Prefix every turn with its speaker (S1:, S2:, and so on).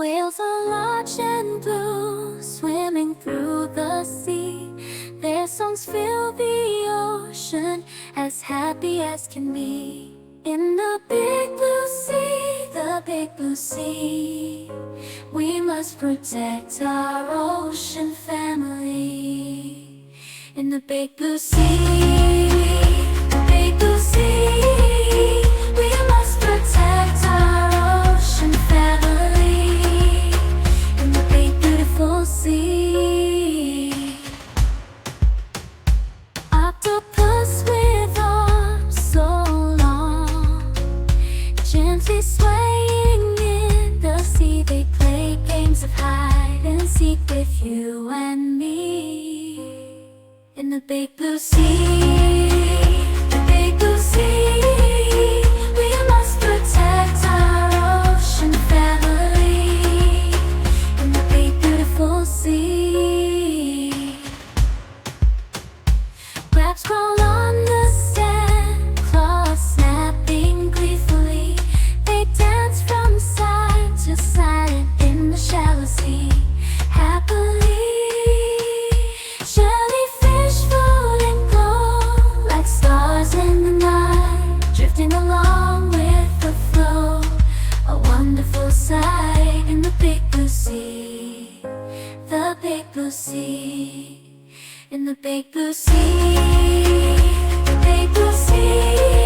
S1: Whales are large and blue, swimming through the sea. Their songs fill the ocean, as happy as can be. In the big blue sea, the big blue sea, we must protect our ocean family. In the big blue sea, the big blue sea, we must protect our ocean family. In the big beautiful sea, octopus with arms so long, gently swaying in the sea, they play games of hide and seek with you and me. In the big blue sea, the big blue sea, we must protect our ocean family. In the big beautiful sea, crabs crawl on the sand, claws snapping gleefully. They dance from side to side in the shallow sea, happily. Jellyfish float and glow like stars in the night, drifting along with the flow, a wonderful sight. In the big blue sea, the big blue sea. In the big blue sea, the big blue sea.